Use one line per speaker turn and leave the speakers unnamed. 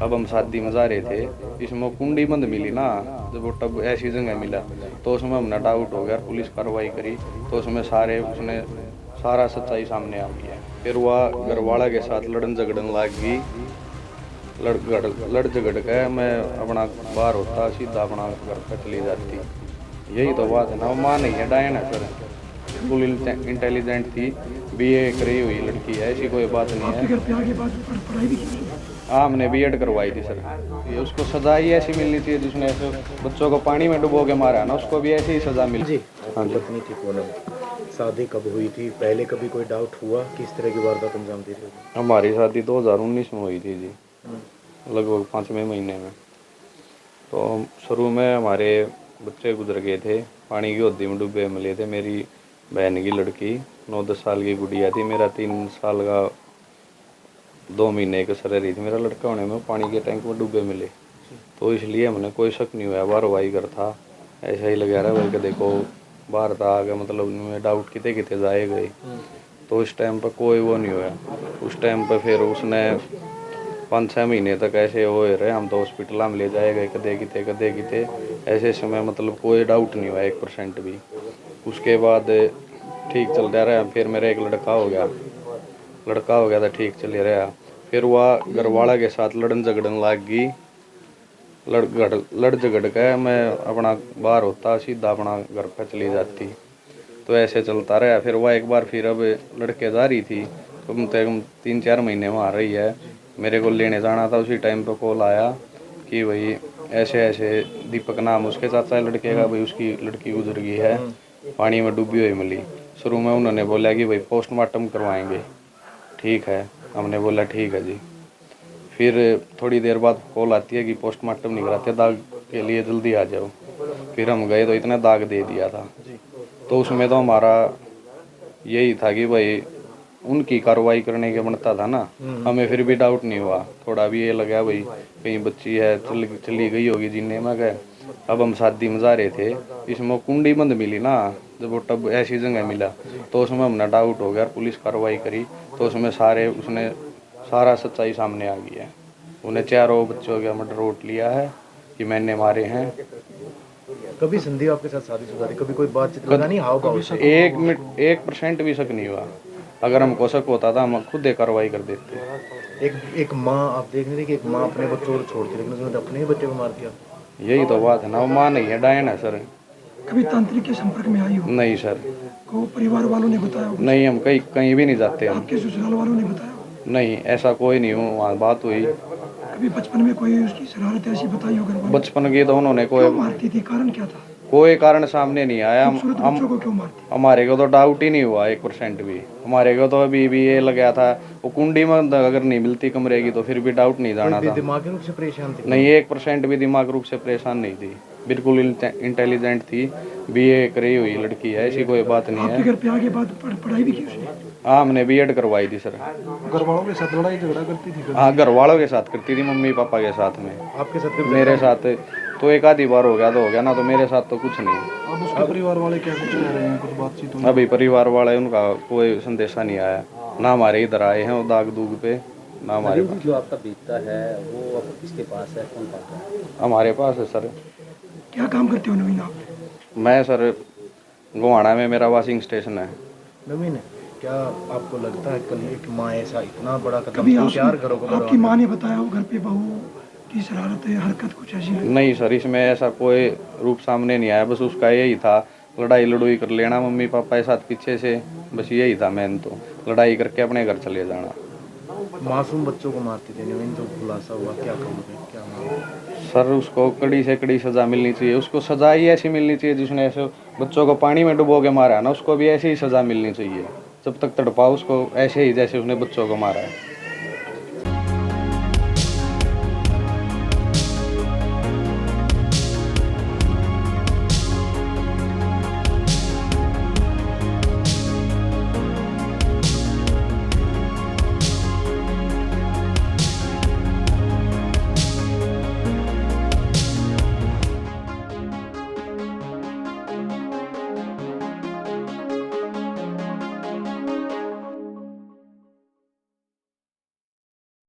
अब हम शादी में जा रहे थे, इसमें कुंडी बंद मिली ना, जब वो तब ऐसी जगह मिला तो उसमें हमने डाउट हो गया, पुलिस कार्रवाई करी तो उसमें उसने सारा सच्चाई सामने आ गई है। फिर वह घरवाला के साथ लड़न झगड़न लग गई, लड़ झगड़ के मैं अपना बाहर होता, सीधा अपना घर पर चली जाती। यही तो बात है ना, वो माँ नहीं है, डायन है सर, बिल्कुल इंटेलिजेंट थी, बीए करी हुई लड़की है, ऐसी कोई बात नहीं है।
घर पे आके बाद पढ़ाई भी की?
हाँ, हमने बीएड करवाई थी सर। ये उसको सजा ही ऐसी मिलनी चाहिए, जिसने ऐसे बच्चों को पानी में डुबो के मारा है ना, उसको भी ऐसी ही सजा मिली।
जी
हाँ जी।
पत्नी थी पूनम, शादी कब हुई थी? पहले कभी कोई डाउट हुआ किस तरह की वारदात अंजाम दी थी?
हमारी शादी 2019 में हुई थी जी, लगभग 5वें महीने में। तो शुरू में हमारे बच्चे गुजर गए थे, पानी की होदी में डूबे मिले थे। मेरी बहन की लड़की 9-10 साल की गुड़िया थी, मेरा 3 साल का 2 महीने का सर रही थी मेरा लड़का होने में, पानी के टैंक में डूबे मिले। तो इसलिए हमने कोई शक नहीं हुआ, बार वाई कर था, ऐसा ही लगा रहा बल्कि देखो बाहर था आगे, मतलब उनमें डाउट किते किते जाए गए। तो उस टाइम पर कोई वो नहीं हुआ। उस टाइम पर फिर उसने 5-6 महीने तक ऐसे हो रहे, हम तो हॉस्पिटल में ले जाए गए, कदे किते ऐसे समय, मतलब कोई डाउट नहीं हुआ 1% भी। उसके बाद ठीक चलता रहा। फिर मेरा एक लड़का हो गया था, ठीक चले रहा। फिर वह घरवाला के साथ लड़न झगड़न लग गई, लड़ झगड़ के मैं अपना बाहर होता, सीधा अपना घर पर चली जाती। तो ऐसे चलता रहा। फिर वह एक बार फिर अब लड़के जा रही थी, कम से कम 3-4 महीने में आ रही है, मेरे को लेने जाना था। उसी टाइम पर कॉल आया कि भाई ऐसे ऐसे, दीपक नाम उसके चाचा लड़के का, भाई उसकी लड़की गुजर गई है, पानी में डूबी हुई मिली। शुरू में उन्होंने बोला कि भाई पोस्टमार्टम करवाएंगे। ठीक है, हमने बोला ठीक है जी। फिर थोड़ी देर बाद कॉल आती है कि पोस्टमार्टम नहीं कराते, दाग के लिए जल्दी आ जाओ। फिर हम गए तो इतना दाग दे दिया था। तो उसमें तो हमारा यही था कि भाई उनकी कार्रवाई करने के बनता था ना, हमें फिर भी डाउट नहीं हुआ। थोड़ा भी ये लगा भाई कहीं बच्ची है, चली गई होगी जीने में गए। अब हम शादी में जा रहे थे, इसमें कुंडी बंद मिली ना, जब वो तब ऐसी जगह मिला तो उसमें हमने डाउट हो गया, पुलिस कार्रवाई करी तो उसमें उसने सारा सच्चाई सामने आ गई है। उन्हें 4 बच्चों का मर्डर रोट लिया है कि मैंने मारे हैं।
कभी संदेह आपके साथ शादीशुदा थी? कभी कोई बातचीत लगा नहीं हाव भाव से?
1% भी शक नहीं हुआ। अगर हमको शक होता था हम खुद ही कार्रवाई कर देते।
एक माँ, आप देख रहे थे कि एक माँ अपने बच्चों को छोड़ती, लेकिन उसने अपने ही बच्चे को मार दिया।
यही तो बात है ना, वो माँ नहीं है, डायन है सर।
कभी तांत्रिक के संपर्क में आई हो?
नहीं सर,
को परिवार वालों ने बताया हो?
नहीं, हम कहीं भी नहीं जाते हम।
आपके ससुराल वालों ने बताया हो?
नहीं, ऐसा कोई नहीं हो, वहाँ बात हुई।
कभी बचपन में कोई उसकी शरारत ऐसी बताई हो घर वालों ने?
बचपन की तो उन्होंने
क्यों मारती थी, कारण क्या था?
कोई कारण सामने नहीं आया।
खूबसूरत बच्चों को क्यों मारती?
हमारे को तो डाउट ही नहीं हुआ 1% भी। हमारे को तो अभी भी ये लगा था, वो कुंडी में अगर नहीं मिलती कमरे की तो फिर भी डाउट नहीं जाना था।
दिमागी रूप से परेशान थी?
नहीं, 1% भी दिमाग रूप से परेशान नहीं थी, बिल्कुल इंटेलिजेंट थी, बीए करी हुई लड़की है, ऐसी कोई बात नहीं
आपके
है।
घर पे आके बाद पढ़ाई भी की उसने?
हाँ, हमने बीएड करवाई थी सर।
घर वालों के साथ लड़ाई झगड़ा करती थी?
हाँ, घर वालों के साथ करती थी, मम्मी पापा के साथ में।
आपके साथ कभी?
मेरे साथ तो एक आधी बार हो गया तो हो गया ना, तो मेरे साथ तो कुछ नहीं।
अब उसके परिवार वाले क्या कुछ कह रहे हैं, कुछ बातचीत हुई?
अभी परिवार वाले उनका कोई संदेशा नहीं आया, ना हमारे इधर आए हैं वो दाग दूग पे, ना हमारे पास।
जो आपका बीतता है वो अब किसके पास है, कौन पाता है?
हमारे पास है सर।
क्या काम करते हो नवीन आप?
मैं सर गोहाना में मेरा वॉशिंग स्टेशन है।
नवीन, क्या आपको लगता है कल एक माँ ऐसा इतना बड़ा कदम
कभी
प्यार करो
आपकी माँ ने बताया हो घर पे बहू की शरारत है, हरकत कुछ ऐसी लगी?
नहीं सर, इसमें ऐसा कोई रूप सामने नहीं आया, बस उसका यही था लड़ाई लड़ोई कर लेना मम्मी पापा के साथ पीछे से, बस यही था मेन, तो लड़ाई करके अपने घर चले जाना।
मासूम बच्चों को मारती थी नवीन, जो खुलासा हुआ, क्या कहोगे, क्या मांगोगे?
सर उसको कड़ी से कड़ी सजा मिलनी चाहिए, उसको सजा ही ऐसी मिलनी चाहिए, जिसने ऐसे बच्चों को पानी में डुबो के मारा है ना, उसको भी ऐसी ही सजा मिलनी चाहिए। जब तक तड़पाओ उसको ऐसे ही जैसे उसने बच्चों को मारा है।